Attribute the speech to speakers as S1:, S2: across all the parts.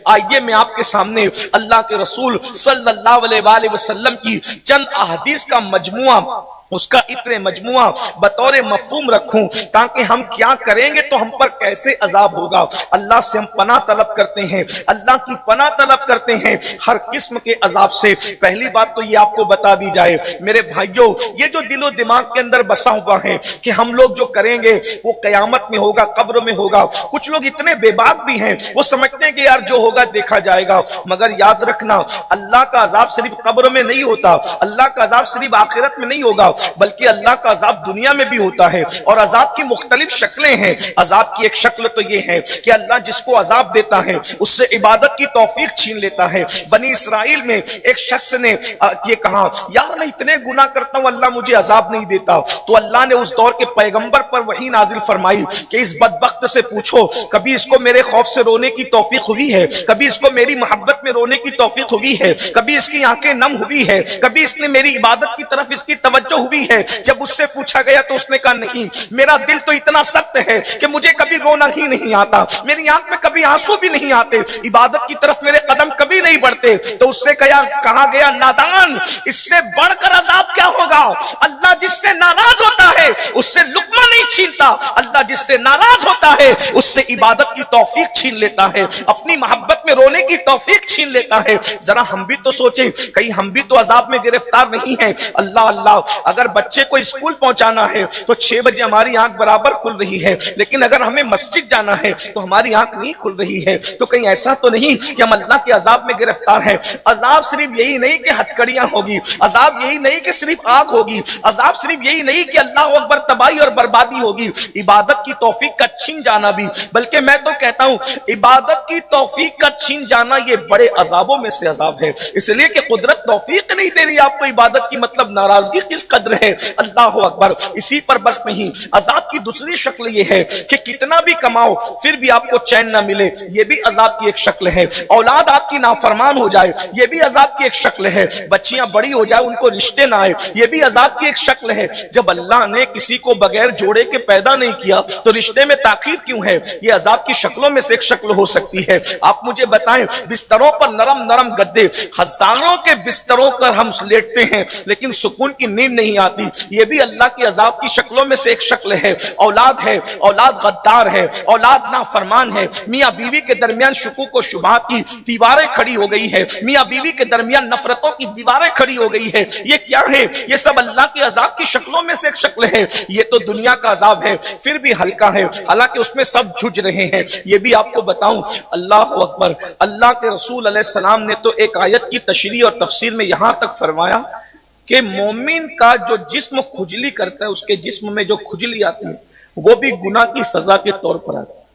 S1: آئیے میں آپ کے سامنے اللہ کے رسول صلی اللہ علیہ وسلم کی چند احادیث کا مجموعہ، اس کا اتنے مجموعہ بطور مفہوم رکھوں تاکہ ہم کیا کریں گے تو ہم پر کیسے عذاب ہوگا۔ اللہ سے ہم پناہ طلب کرتے ہیں، اللہ کی پناہ طلب کرتے ہیں ہر قسم کے عذاب سے۔ پہلی بات تو یہ آپ کو بتا دی جائے میرے بھائیوں، یہ جو دل و دماغ کے اندر بسا ہوا ہے کہ ہم لوگ جو کریں گے وہ قیامت میں ہوگا، قبر میں ہوگا۔ کچھ لوگ اتنے بے باک بھی ہیں، وہ سمجھتے ہیں کہ یار جو ہوگا دیکھا جائے گا، مگر یاد رکھنا اللہ کا عذاب صرف قبر میں نہیں ہوتا، اللہ کا عذاب صرف آخرت میں نہیں ہوگا، بلکہ اللہ کا عذاب دنیا میں بھی ہوتا ہے۔ اور عذاب کی مختلف شکلیں ہیں۔ عذاب کی ایک شکل تو یہ ہے کہ اللہ جس کو عذاب دیتا ہے اس سے عبادت کی توفیق چھین لیتا ہے۔ بنی اسرائیل میں ایک شخص نے یہ کہا یار میں اتنے گناہ کرتا ہوں اللہ مجھے عذاب نہیں دیتا، تو اللہ نے اس دور کے پیغمبر پر وحی نازل فرمائی کہ اس بدبخت سے پوچھو کبھی اس کو میرے خوف سے رونے کی توفیق ہوئی ہے، کبھی اس کو میری محبت میں رونے کی توفیق ہوئی ہے، کبھی اس کی آنکھیں نم ہوئی ہے، کبھی اس نے میری عبادت کی طرف اس کی توجہ ہوئی ہے۔ جب اس سے پوچھا گیا تو اس نے کہا نہیں، میرا دل تو اتنا سخت ہے کہ مجھے کبھی رونا ہی نہیں آتا، میری آنکھ میں کبھی آنسو بھی نہیں آتے، عبادت کی طرف میرے قدم کبھی نہیں بڑھتے۔ تو اس سے کہا گیا نادان، اس سے بڑھ کر عذاب کیا ہوگا؟ اللہ جس سے ناراض ہوتا ہے اس سے لقمہ نہیں چھینتا، اللہ جس سے ناراض ہوتا ہے اس سے عبادت کی توفیق چھین لیتا ہے، اپنی محبت میں رونے کی توفیق چھین لیتا ہے۔ ذرا ہم بھی تو سوچیں کہیں ہم بھی تو عذاب میں گرفتار نہیں ہیں۔ اللہ اگر بچے کو اسکول پہنچانا ہے تو 6 بجے ہماری آنکھ برابر کھل رہی ہے، لیکن اگر ہمیں مسجد جانا ہے تو ہماری آنکھ نہیں کھل رہی ہے، تو کہیں ایسا تو نہیں کہ ہم اللہ کے عذاب میں گرفتار ہیں؟ عذاب صرف یہی نہیں کہ ہتکڑیاں ہوگی، عذاب یہی نہیں کہ صرف آگ ہوگی، عذاب صرف یہی نہیں کہ اللہ اکبر تباہی اور بربادی ہوگی، عبادت کی توفیق کا چھین جانا بھی، بلکہ میں تو کہتا ہوں عبادت کی توفیق کا چھین جانا یہ بڑے عذابوں میں سے عذاب ہے، اس لیے کہ قدرت توفیق نہیں دے رہی آپ کو عبادت کی، مطلب ناراضگی کس قدر ہے۔ اللہ اکبر۔ اسی پر بس نہیں، عذاب کی دوسری شکل یہ ہے کہ کتنا بھی کماؤ پھر بھی آپ کو چین نہ ملے، یہ بھی عذاب کی ایک شکل ہے۔ اولاد آپ کی نافرمان ہو جائے، یہ بھی عذاب کی ایک شکل ہے۔ بچیاں بڑی ہو جائے، ان کو رشتے نہ آئے، یہ بھی عذاب کی ایک شکل ہے۔ جب اللہ نے کسی کو بغیر جوڑے کے پیدا نہیں کیا تو رشتے میں تاخیر کیوں ہے؟ یہ عذاب کی شکلوں میں سے ایک شکل ہو سکتی ہے۔ آپ مجھے بتائیں، بستروں پر نرم نرم گدے، ہزاروں کے بستروں پر ہم لیٹتے ہیں لیکن سکون کی نیند نہیں آتی، یہ بھی اللہ کی عذاب کی شکلوں میں سے ایک شکل ہے۔ اولاد ہے، اولاد غدار ہے، اولاد نافرمان ہے، میاں بیوی کے درمیان شکوک و شبہات کی دیواریں کھڑی ہو گئی ہے، میاں بیوی کے درمیان نفرتوں کی دیواریں کھڑی ہو گئی ہے، یہ کیا ہے؟ یہ سب اللہ کی عذاب کی شکلوں میں سے ایک شکل ہے۔ یہ تو دنیا کا عذاب ہے، پھر بھی ہلکا ہے، حالانکہ اس میں سب جھج رہے ہیں۔ یہ بھی آپ کو بتاؤں، اللہ اکبر، اللہ کے رسول علیہ السلام نے تو ایک آیت کی تشریح اور تفسیر میں یہاں تک فرمایا کہ مومن کا جو جسم کھجلی کرتا ہے، اس کے جسم میں جو کھجلی آتی ہے وہ بھی گناہ کی سزا کے طور پر آتی ہے۔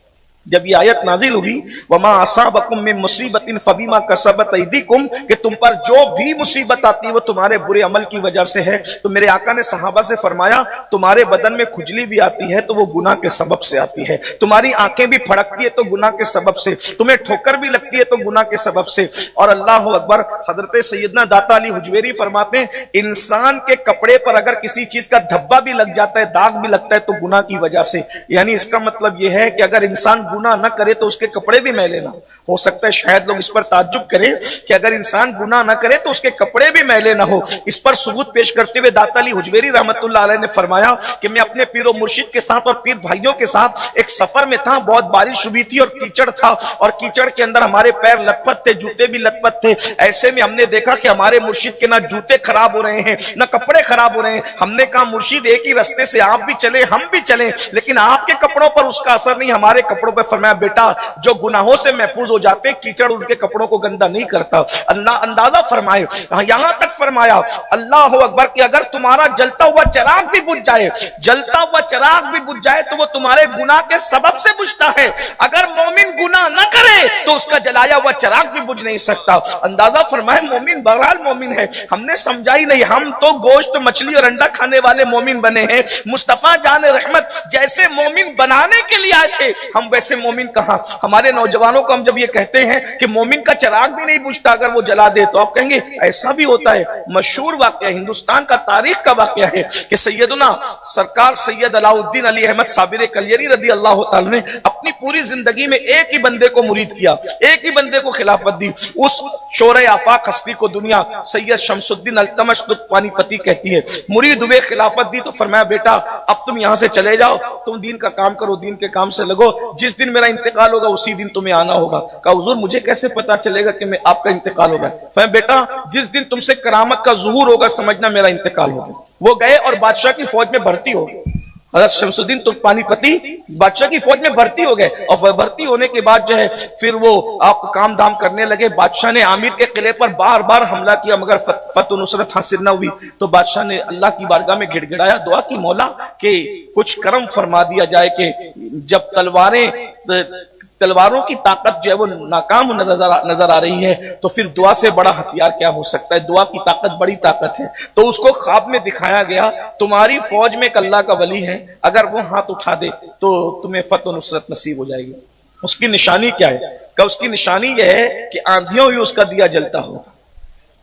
S1: جب یہ آیت نازل ہوئی وَمَا أَصَابَكُم مِّن مُّصِيبَةٍ فَبِمَا كَسَبَتْ أَيْدِيكُمْ، کہ تم پر جو بھی مصیبت آتی ہے وہ تمہارے برے عمل کی وجہ سے ہے، تو میرے آقا نے صحابہ سے فرمایا تمہارے بدن میں کھجلی بھی آتی ہے تو وہ گناہ کے سبب سے آتی ہے، تمہاری آنکھیں بھی پھڑکتی ہے تو گناہ کے سبب سے، تمہیں ٹھوکر بھی لگتی ہے تو گناہ کے سبب سے۔ اور اللہ اکبر، حضرت سیدنا داتا علی حجویری فرماتے ہیں انسان کے کپڑے پر اگر کسی چیز کا دھبا بھی لگ جاتا ہے، داغ بھی لگتا ہے تو گناہ کی وجہ سے، یعنی اس کا مطلب یہ ہے کہ اگر انسان گناہ نہ کرے تو اس کے کپڑے بھی میلے نہ ہو سکتا ہے شاید لوگ اس پر تعجب کریں کہ اگر انسان گناہ نہ کرے تو اس کے کپڑے بھی میلے نہ ہو۔ اس پر ثبوت پیش کرتے ہوئے داتا علی حجویری رحمت اللہ علیہ نے فرمایا کہ میں اپنے پیر و مرشد کے ساتھ اور پیر بھائیوں کے ساتھ ایک سفر میں تھا، بہت بارش ہوئی تھی اور کیچڑ تھا، اور کیچڑ کے اندر ہمارے پیر لت پت تھے، جوتے بھی لت پت تھے۔ ایسے میں ہم نے دیکھا کہ ہمارے مرشد کے نہ جوتے خراب ہو رہے ہیں نہ کپڑے خراب ہو رہے ہیں۔ ہم نے کہا مرشد ایک ہی رستے سے آپ بھی چلے ہم بھی چلیں، لیکن آپ کے کپڑوں پر اس کا اثر نہیں، ہمارے کپڑوں پر۔ فرمایا بیٹا جو گناہوں سے محفوظ ہو جاتے ہیں کیچڑ ان کے کپڑوں کو گندا نہیں کرتا۔ اللہ اندازہ فرمائے، یہاں تک فرمایا اللہ اکبر کہ اگر تمہارا جلتا ہوا چراغ بھی بجھ جائے، جلتا ہوا چراغ بھی بجھ جائے تو وہ تمہارے گناہ کے سبب سے بجھتا ہے۔ اگر مومن گناہ نہ کرے جلائے تو اس کا جلایا ہوا چراغ بھی بجھ نہیں سکتا. اندازہ فرمائے مومن بہرحال مومن ہے. ہم نے سمجھا ہی نہیں, ہم تو گوشت مچھلی اور انڈا کھانے والے مومن بنے ہیں. مصطفیٰ جان رحمت جیسے مومن بنانے کے لیے آئے تھے, ہم ویسے مومن کہاں. ہمارے نوجوانوں کو ہم جب یہ کہتے ہیں کہ مومن کا چراغ بھی نہیں بجھتا اگر وہ جلا دے, تو آپ کہیں گے ایسا بھی ہوتا ہے. مشہور واقعہ ہندوستان کا تاریخ کا واقعہ ہے کہ سیدنا سرکار سید علاء الدین علی احمد صابر کلیری رضی اللہ تعالی نے اپنی پوری زندگی میں ایک ہی بندے کو مرید کیا, ایک ہی بندے کو خلافت دی. اس شورۂ آفاق ہستی کو دنیا سید شمس الدین التمش پانی پتی کہتی ہے. مرید ہوئے, خلافت دی تو فرمایا بیٹا اب تم یہاں سے چلے جاؤ, تم دین کا کام کرو, دین کے کام سے لگو, جس دن میرا انتقال ہوگا اسی دن تمہیں آنا ہوگا. کہا حضور مجھے کیسے پتا چلے گا کہ میں آپ کا انتقال ہوگا؟ فرمایا بیٹا جس دن تم سے کرامت کا ظہور ہوگا سمجھنا میرا انتقال ہوگا. وہ گئے اور بادشاہ کی فوج میں بھرتی ہو گئے. حضرت شمس الدین تو پانی پتی بادشاہ کی فوج میں بھرتی ہو گئے, اور بھرتی ہونے کے بعد جو ہے پھر وہ آپ کام دام کرنے لگے. بادشاہ نے عامر کے قلعے پر بار بار حملہ کیا مگر فتح و نصرت حاصل نہ ہوئی. تو بادشاہ نے اللہ کی بارگاہ میں گڑ گڑایا, دعا کی مولا کہ کچھ کرم فرما دیا جائے کہ جب تلواروں کی طاقت جو ہے وہ ناکام نظر آ رہی ہے تو پھر دعا سے بڑا ہتھیار کیا ہو سکتا ہے. دعا کی طاقت بڑی طاقت ہے. تو اس کو خواب میں دکھایا گیا تمہاری فوج میں ایک اللہ کا ولی ہے, اگر وہ ہاتھ اٹھا دے تو تمہیں فتح و نصرت نصیب ہو جائے گی. اس کی نشانی کیا ہے؟ کہ اس کی نشانی یہ ہے کہ آندھیوں بھی اس کا دیا جلتا ہوگا,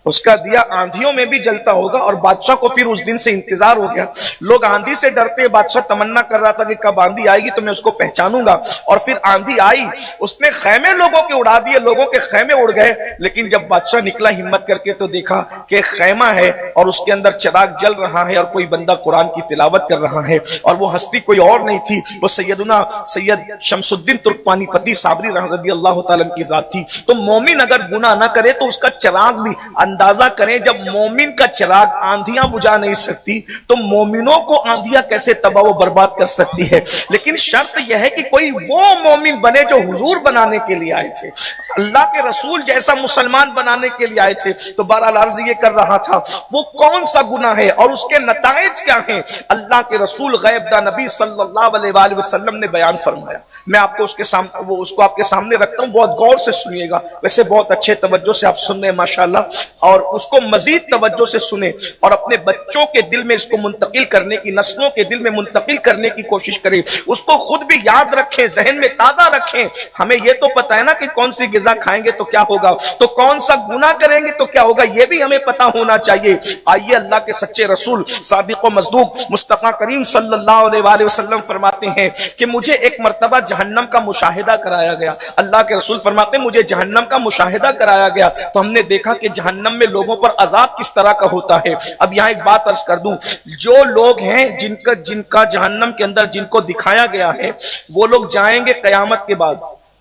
S1: اس کا دیا آندھیوں میں بھی جلتا ہوگا. اور بادشاہ کو پھر اس دن سے انتظار ہو گیا. لوگ آندھی سے ڈرتے, بادشاہ تمنا کر رہا تھا کہ کب آندھی آئے گی تو میں اس کو پہچانوں گا. اور پھر آندھی آئی, اس نے خیمے لوگوں کے اڑا دیے, لوگوں کے خیمے اڑ گئے. لیکن جب بادشاہ نکلا ہمت کر کے تو دیکھا کہ خیمہ ہے اور اس کے اندر چراغ جل رہا ہے اور کوئی بندہ قرآن کی تلاوت کر رہا ہے. اور وہ ہستی کوئی اور نہیں تھی, وہ سیدنا سید شمس الدین ترک پانی پتی صابری رضی اللہ تعالیٰ کی ذات تھی. تو مومن اگر گناہ نہ کرے تو اس کا چراغ بھی, اندازہ کریں جب مومن کا چراغ آندھیاں بجھا نہیں سکتی تو مومنوں کو آندھیاں کیسے تباہ و برباد کر سکتی ہے. لیکن شرط یہ ہے کہ کوئی وہ مومن بنے جو حضور بنانے کے لیے آئے تھے, اللہ کے رسول جیسا مسلمان بنانے کے لیے آئے تھے. تو بہرحال عرض یہ کر رہا تھا وہ کون سا گناہ ہے اور اس کے نتائج کیا ہیں, اللہ کے رسول غیب داں نبی صلی اللہ علیہ وآلہ وسلم نے بیان فرمایا. میں آپ کو اس کو آپ کے سامنے رکھتا ہوں, بہت غور سے سنیے گا. ویسے بہت اچھے توجہ سے آپ سن رہے ہیں ماشاءاللہ, اور اس کو مزید توجہ سے سنیں اور اپنے بچوں کے دل میں اس کو منتقل کرنے کی, نسلوں کے دل میں منتقل کرنے کی کوشش کریں. اس کو خود بھی یاد رکھیں, ذہن میں تازہ رکھیں. ہمیں یہ تو پتہ ہے نا کہ کون سی غذا کھائیں گے تو کیا ہوگا, تو کون سا گناہ کریں گے تو کیا ہوگا, یہ بھی ہمیں پتہ ہونا چاہیے. آئیے اللہ کے سچے رسول صادق و مصدوق مصطفیٰ کریم صلی اللہ علیہ وآلہ وسلم فرماتے ہیں کہ مجھے ایک مرتبہ جہنم کا مشاہدہ کرایا گیا. اللہ کے رسول فرماتے ہیں مجھے جہنم کا مشاہدہ کرایا گیا تو ہم نے دیکھا کہ جہنم میں لوگوں پر عذاب کس طرح کا ہوتا ہے. اب یہاں ایک بات عرض کر دوں, جو لوگ ہیں جن کا جہنم کے اندر جن کو دکھایا گیا ہے وہ لوگ جائیں گے قیامت کے بعد.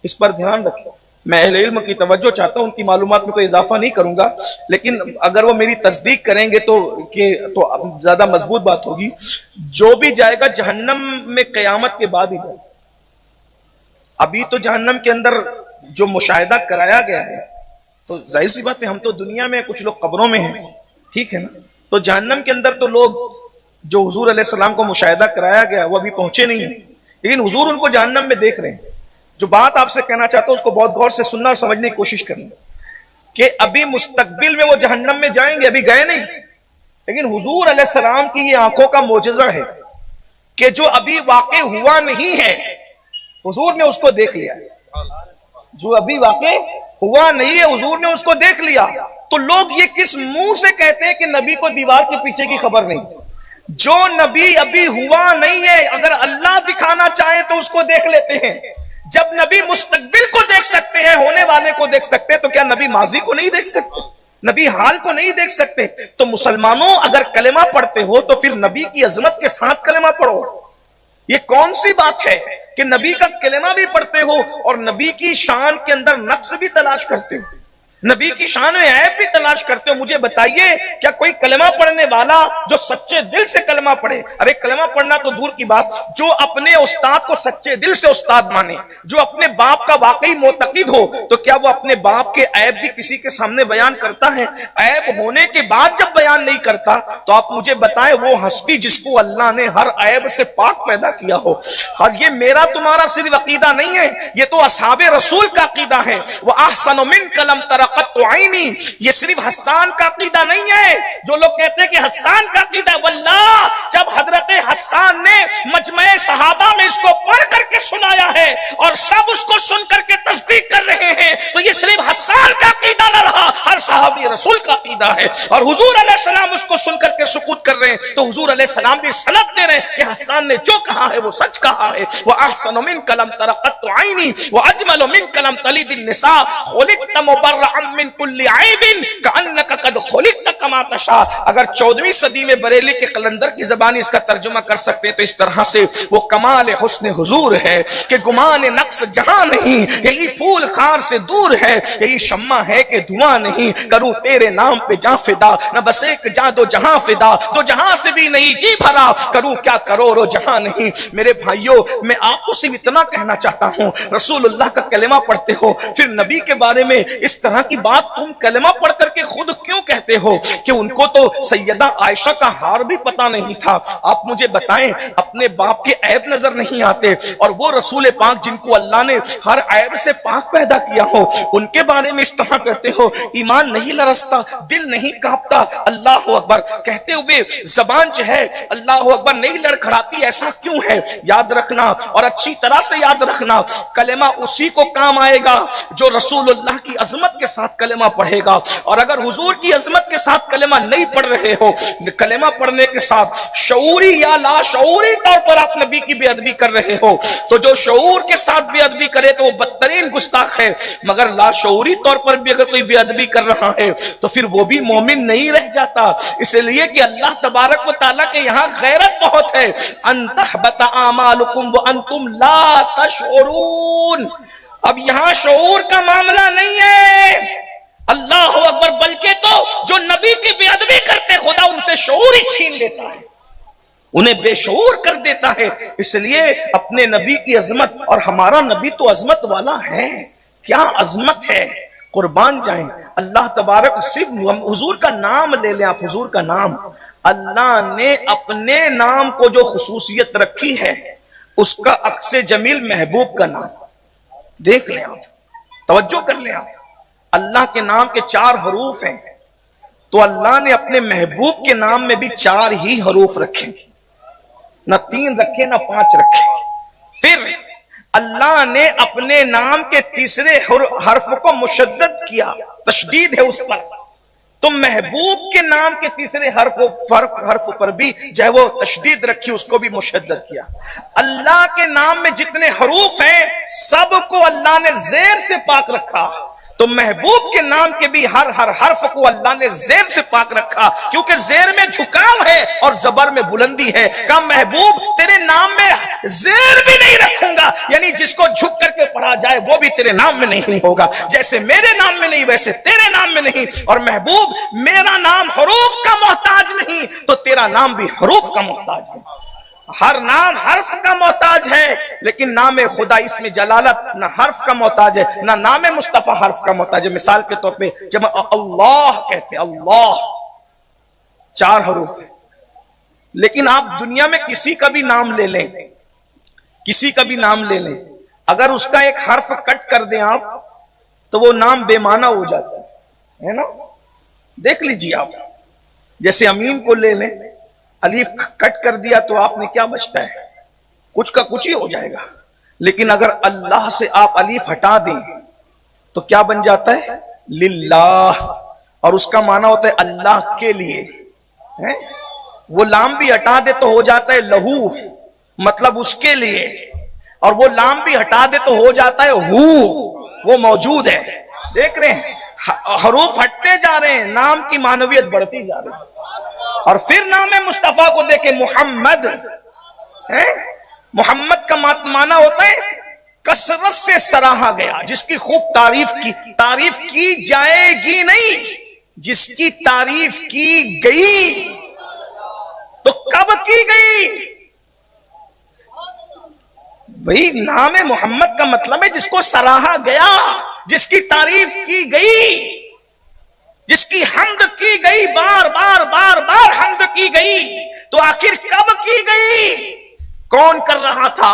S1: اس پر دھیان رکھیں, میں اہل علم کی توجہ چاہتا ہوں, ان کی معلومات میں کوئی اضافہ نہیں کروں گا, لیکن اگر وہ میری تصدیق کریں گے تو زیادہ مضبوط بات ہوگی. جو بھی جائے گا جہنم میں قیامت کے بعد ہی جائے گا. ابھی تو جہنم کے اندر جو مشاہدہ کرایا گیا ہے تو ظاہر سی بات ہے ہم تو دنیا میں, کچھ لوگ قبروں میں ہیں, ٹھیک ہے نا, تو جہنم کے اندر تو لوگ جو حضور علیہ السلام کو مشاہدہ کرایا گیا وہ ابھی پہنچے نہیں ہیں, لیکن حضور ان کو جہنم میں دیکھ رہے ہیں. جو بات آپ سے کہنا چاہتا ہوں اس کو بہت غور سے سننا اور سمجھنے کی کوشش کرنا کہ ابھی مستقبل میں وہ جہنم میں جائیں گے, ابھی گئے نہیں, لیکن حضور علیہ السلام کی یہ آنکھوں کا معجزہ ہے کہ جو ابھی واقع ہوا نہیں ہے حضور نے اس کو دیکھ لیا. جو ابھی واقع ہوا نہیں ہے حضور نے اس کو دیکھ لیا. تو لوگ یہ کس منہ سے کہتے ہیں کہ نبی کو دیوار کے پیچھے کی خبر نہیں؟ جو نبی ابھی ہوا نہیں ہے اگر اللہ دکھانا چاہے تو اس کو دیکھ لیتے ہیں. جب نبی مستقبل کو دیکھ سکتے ہیں, ہونے والے کو دیکھ سکتے ہیں, تو کیا نبی ماضی کو نہیں دیکھ سکتے, نبی حال کو نہیں دیکھ سکتے؟ تو مسلمانوں اگر کلمہ پڑھتے ہو تو پھر نبی کی عظمت کے ساتھ کلمہ پڑھو. یہ کون سی بات ہے کہ نبی کا کلمہ بھی پڑھتے ہو اور نبی کی شان کے اندر نقص بھی تلاش کرتے ہو؟ نبی کی شان میں عیب بھی تلاش کرتے ہو. مجھے بتائیے کیا کوئی کلمہ پڑھنے والا جو سچے دل سے کلمہ پڑھے، ارے کلمہ پڑھنا تو دور کی بات، جو اپنے استاد کو سچے دل سے استاد مانے، جو اپنے باپ کا واقعی معتقد ہو، تو کیا وہ اپنے باپ کے عیب بھی کسی کے سامنے بیان کرتا ہے؟ عیب ہونے کے بعد جب بیان نہیں کرتا تو آپ مجھے بتائیں وہ ہستی جس کو اللہ نے ہر عیب سے پاک پیدا کیا ہو. اور یہ میرا تمہارا صرف عقیدہ نہیں ہے، یہ تو اصحاب رسول کا عقیدہ ہے. وہ احسن منک لم تر قط عینی، یہ صرف حسان کا عقیدہ نہیں ہے. جو لوگ کہتے ہیں کہ حسان کا عقیدہ، واللہ جب حضرت حسان نے مجمع صحابہ میں اس کو پڑھ کر کے سنایا ہے اور سب اس کو سن کر کے تصدیق کر رہے ہیں، تو یہ صرف حسان کا عقیدہ نہ رہا، ہر صحابی رسول کا عقیدہ ہے. اور حضور علیہ السلام اس کو سن کر کے سکوت کر رہے ہیں، تو حضور علیہ السلام بھی سند دے رہے ہیں کہ حسان نے جو کہا ہے وہ سچ کہا ہے. وَأَحْسَنُ مِنْكَ لَمْ تَرَ قَطُّ عَيْنِي وَأَجْمَلُ مِنْكَ لَمْ تَلِدِ النِّسَاءُ خُلِقْتَ مُبَرَّأً مِنْ كُلِّ عَيْبٍ كَأَنَّكَ قَدْ خُلِقْتَ كَمَا تَشَاءُ. اگر 14ویں صدی میں بریلی کے قلندر کی زبانی اس کا ترجمہ کر سکتے تو اس طرح سے وہ کمال حسن حضور ہے کہ گمان نقص جہاں نہیں، یہی پھول خار سے دور ہے، یہی شمع ہے کہ دھواں نہیں، کروں تیرے نام پہ جاں فدا، نہ بس ایک جاں دو جہاں فدا، دو جہاں سے بھی نہیں جی بھرا، کروں کیا کروڑوں جہاں نہیں. میرے بھائیوں میں آپ کو صرف اتنا کہنا چاہتا ہوں، رسول اللہ کا کلمہ پڑھتے ہو، پھر نبی کے بارے میں اس طرح کی بات تم کلمہ پڑھ کر کے خود کیوں کہتے ہو کہ ان کو تو سیدہ عائشہ کا ہار بھی پتا نہیں تھا؟ آپ مجھے بتائیں اپنے باپ کے عیب نظر نہیں آتے، اور وہ رسول پاک جن کو اللہ نے ہر عیب سے پاک پیدا کیا ہو ان کے بارے میں اس طرح کہتے ہو؟ ایمان نہیں لرزتا، دل نہیں کانپتا اللہ اکبر کہتے ہوئے، زبان جو ہے اللہ اکبر نہیں لڑکھڑاتی؟ ایسا کیوں ہے؟ یاد رکھنا اور اچھی طرح سے یاد رکھنا، کلمہ اسی کو کام آئے گا جو رسول اللہ کی عظمت کے ساتھ کلمہ پڑھے گا. اور اگر حضور کی عظمت کے ساتھ کلمہ نہیں پڑھ رہے ہو، کلمہ پڑھنے کے ساتھ شعوری یا لا شعوری طور پر آپ نبی کی بے ادبی کر رہے ہو، تو جو شعور کے ساتھ بے ادبی کرے تو وہ بدترین گستاخ ہے، مگر لا شعوری طور پر بھی اگر کوئی بے ادبی کر رہا ہے تو پھر وہ بھی مومن نہیں رہ جاتا. اس لیے کہ اللہ تبارک و تعالیٰ کے یہاں غیرت بہت ہے. ان تحبط اعمالکم وانتم لا تشعرون. اب یہاں شعور کا معاملہ نہیں ہے اللہ اکبر، بلکہ تو جو نبی کی بے ادبی کرتے خدا ان سے شعور ہی چھین لیتا ہے، انہیں بے شعور کر دیتا ہے. اس لیے اپنے نبی کی عظمت، اور ہمارا نبی تو عظمت والا ہے، کیا عظمت ہے، قربان جائیں. اللہ تبارک، صرف حضور کا نام لے لیں آپ، حضور کا نام، اللہ نے اپنے نام کو جو خصوصیت رکھی ہے اس کا عکس جمیل محبوب کا نام. دیکھ لیں آپ، توجہ کر لیں آپ، اللہ کے نام کے 4 حروف ہیں، تو اللہ نے اپنے محبوب کے نام میں بھی 4 ہی حروف رکھے، نہ 3 رکھے نہ 5 رکھے. پھر اللہ نے اپنے نام کے تیسرے حرف کو مشدد کیا، تشدید ہے اس پر، تو محبوب کے نام کے تیسرے حرف پر بھی جو ہے وہ تشدید رکھی، اس کو بھی مشدد کیا. اللہ کے نام میں جتنے حروف ہیں سب کو اللہ نے زیر سے پاک رکھا، تو محبوب کے نام کے بھی ہر حرف کو اللہ نے زیر سے پاک رکھا، کیونکہ زیر میں جھکاؤ ہے اور زبر میں بلندی ہے. کہا محبوب تیرے نام میں زیر بھی نہیں رکھوں گا، یعنی جس کو جھک کر کے پڑھا جائے وہ بھی تیرے نام میں نہیں ہوگا، جیسے میرے نام میں نہیں ویسے تیرے نام میں نہیں. اور محبوب میرا نام حروف کا محتاج نہیں تو تیرا نام بھی حروف کا محتاج ہے. ہر نام حرف کا محتاج ہے، لیکن نام خدا اس میں جلالت نہ حرف کا محتاج ہے نہ نام مصطفیٰ حرف کا محتاج ہے. مثال کے طور پہ جب اللہ کہتے ہیں، اللہ 4 حروف ہے، لیکن آپ دنیا میں کسی کا بھی نام لے لیں، کسی کا بھی نام لے لیں، اگر اس کا ایک حرف کٹ کر دیں آپ تو وہ نام بے معنی ہو جاتا ہے نا. دیکھ لیجیے آپ، جیسے امین کو لے لیں، الف کٹ کر دیا تو آپ نے کیا بچتا ہے؟ کچھ کا کچھ ہی ہو جائے گا. لیکن اگر اللہ سے آپ الف ہٹا دیں تو کیا بن جاتا ہے؟ للہ، اور اس کا معنی ہوتا ہے اللہ کے لیے. وہ لام بھی ہٹا دے تو ہو جاتا ہے لہو، مطلب اس کے لیے، اور وہ لام بھی ہٹا دے تو ہو جاتا ہے ہو، وہ موجود ہے. دیکھ رہے ہیں حروف ہٹتے جا رہے ہیں، نام کی معنویت بڑھتی جا رہی ہے. اور پھر نام مصطفیٰ کو دیکھیں، محمد، محمد کا معنی ہوتا ہے کثرت سے سراہا گیا، جس کی خوب تعریف کی جائے گی نہیں، جس کی تعریف کی گئی تو کب کی گئی؟ بھئی نام محمد کا مطلب ہے جس کو سراہا گیا، جس کی تعریف کی گئی، جس کی حمد کی گئی، بار بار بار بار حمد کی گئی، تو آخر کب کی گئی؟ کون کر رہا تھا؟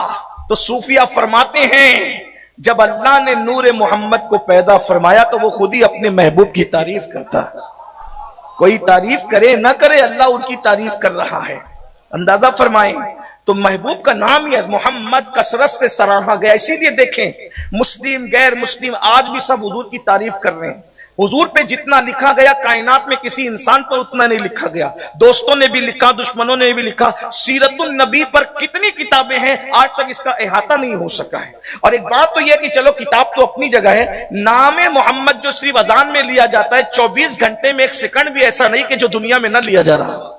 S1: تو صوفیہ فرماتے ہیں جب اللہ نے نور محمد کو پیدا فرمایا تو وہ خود ہی اپنے محبوب کی تعریف کرتا، کوئی تعریف کرے نہ کرے اللہ ان کی تعریف کر رہا ہے۔ اندازہ فرمائیں، تو محبوب کا نام ہی ہے محمد، کثرت سے سراہا گیا۔ اسی لیے دیکھیں مسلم غیر مسلم آج بھی سب حضور کی تعریف کر رہے ہیں۔ حضور پہ جتنا لکھا گیا کائنات میں کسی انسان پر اتنا نہیں لکھا گیا، دوستوں نے بھی لکھا، دشمنوں نے بھی لکھا۔ سیرت النبی پر کتنی کتابیں ہیں، آج تک اس کا احاطہ نہیں ہو سکا ہے۔ اور ایک بات تو یہ کہ چلو کتاب تو اپنی جگہ ہے، نام محمد جو صرف اذان میں لیا جاتا ہے 24 گھنٹے میں ایک سیکنڈ بھی ایسا نہیں کہ جو دنیا میں نہ لیا جا رہا،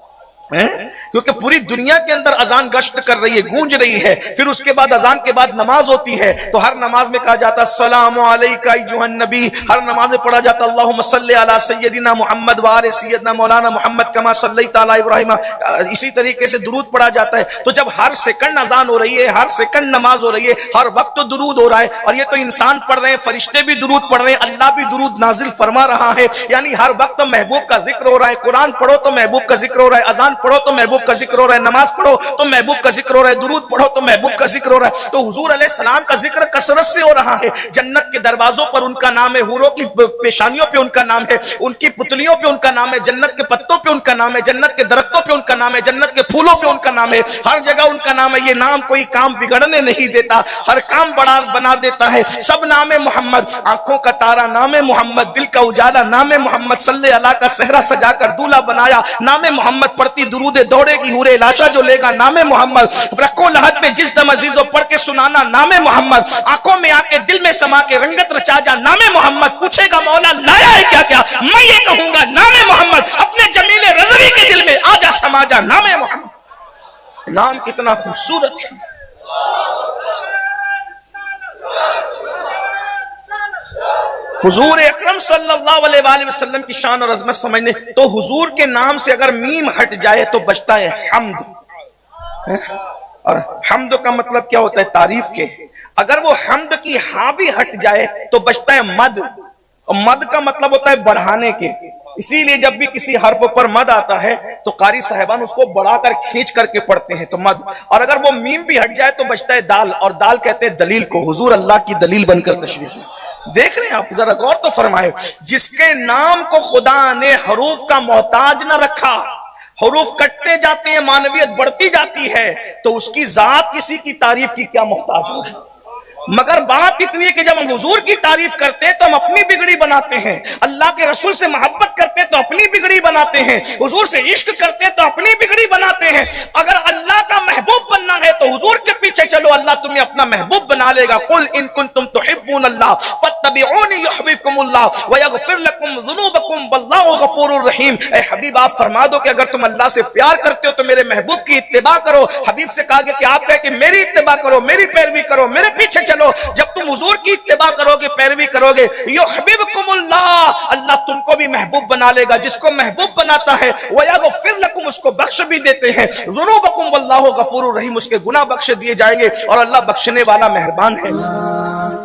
S1: کیونکہ پوری دنیا کے اندر اذان گشت کر رہی ہے، گونج رہی ہے، پھر اس کے بعد اذان کے بعد نماز ہوتی ہے، تو ہر نماز میں کہا جاتا السلام علیکہ ایھا النبی، ہر نماز میں پڑھا جاتا اللہم صلی علی سیدنا محمد وآل سیدنا مولانا محمد کما صلیت علی ابراہیم، اسی طریقے سے درود پڑھا جاتا ہے۔ تو جب ہر سیکنڈ اذان ہو رہی ہے، ہر سیکنڈ نماز ہو رہی ہے، ہر وقت درود ہو رہا ہے، اور یہ تو انسان پڑھ رہے ہیں، فرشتے بھی درود پڑھ رہے ہیں، اللہ بھی درود نازل فرما رہا ہے، یعنی ہر وقت محبوب کا ذکر ہو رہا ہے۔ قرآن پڑھو تو محبوب کا ذکر ہو رہا ہے، اذان پڑھو تو محبوب کا ذکر ہو رہا ہے، نماز پڑھو تو محبوب کا ذکر ہو رہا ہے، درود پڑھو تو محبوب کا ذکر ہو رہا ہے۔ تو حضور علیہ السلام کا ذکر کثرت سے ہو رہا ہے، جنت کے دروازوں پر ان کا نام ہے، حوروں کی پیشانیوں پہ ان کا نام ہے، ان کی پتلیوں پہ ان کا نام ہے، جنت کے پتوں پہ ان کا نام ہے، جنت کے درختوں پہ ان کا نام ہے، جنت کے پھولوں پہ ان کا نام ہے، ہر جگہ ان کا نام ہے۔ یہ نام کوئی کام بگڑنے نہیں دیتا، ہر کام بڑا بنا دیتا ہے۔ سب نام محمد، آنکھوں کا تارا نام محمد، دل کا اجالا نام محمد، صلی اللہ کا صحرا سجا کر دولہا بنایا نام محمد، پڑھتی درود دوڑے گی ہورے لاشا جو لے گا نام محمد، رکھو لحد میں جس دم عزیزو پڑھ کے سنانا نام محمد، آنکھوں میں آ کے دل میں سما کے رنگت رچا جا نام محمد، پوچھے گا مولا لایا ہے کیا کیا، میں یہ کہوں گا نام محمد، اپنے جمیل رضوی کے دل میں آ جا سما جا نام محمد۔ نام کتنا خوبصورت ہے۔ حضور اکرم صلی اللہ علیہ وآلہ وسلم کی شان اور عظمت سمجھنے تو حضور کے نام سے اگر میم ہٹ جائے تو بچتا ہے حمد، اور حمد کا مطلب کیا ہوتا ہے؟ تعریف کے۔ اگر وہ حمد کی ہاں بھی ہٹ جائے تو بچتا ہے مد، اور مد کا مطلب ہوتا ہے بڑھانے کے۔ اسی لیے جب بھی کسی حرف پر مد آتا ہے تو قاری صاحبان اس کو بڑھا کر کھینچ کر کے پڑھتے ہیں تو مد، اور اگر وہ میم بھی ہٹ جائے تو بچتا ہے دال، اور دال کہتے ہیں دلیل کو۔ حضور اللہ کی دلیل بن کر تشریف دیکھ رہے ہیں آپ، ذرا غور تو فرمائے، جس کے نام کو خدا نے حروف کا محتاج نہ رکھا، حروف کٹتے جاتے ہیں معنویت بڑھتی جاتی ہے، تو اس کی ذات کسی کی تعریف کی کیا محتاج ہوگی؟ مگر بات اتنی ہے کہ جب ہم حضور کی تعریف کرتے ہیں تو ہم اپنی بگڑی بناتے ہیں، اللہ کے رسول سے محبت کرتے تو اپنی بگڑی بناتے ہیں، حضور سے عشق کرتے تو اپنی بگڑی بناتے ہیں۔ اگر اللہ کا محبوب بننا ہے تو حضور کے پیچھے چلو، اللہ تمہیں اپنا محبوب بنا لے گا۔ قل ان کنتم تحبون اللہ فاتبعونی یحببکم اللہ ویغفر لکم ذنوبکم واللہ غفور الرحیم۔ اے حبیب آپ فرما دو کہ اگر تم اللہ سے پیار کرتے ہو تو میرے محبوب کی اتباع کرو۔ حبیب سے کہا گیا کہ آپ کہے کہ میری اتباع کرو، میری پیروی کرو، میرے پیچھے چلو۔ جب تم حضور کی اتباع کرو گے، پیروی کرو گے، یحببکم اللہ، اللہ تم کو بھی محبوب بنا لے گا۔ جس کو محبوب بناتا ہے ویغفر لکم، اس کو بخش بھی دیتے ہیں، ذنوبکم واللہ غفور الرحیم، اس کے گناہ بخش دیے جائیں گے، اور اللہ بخشنے والا مہربان ہے۔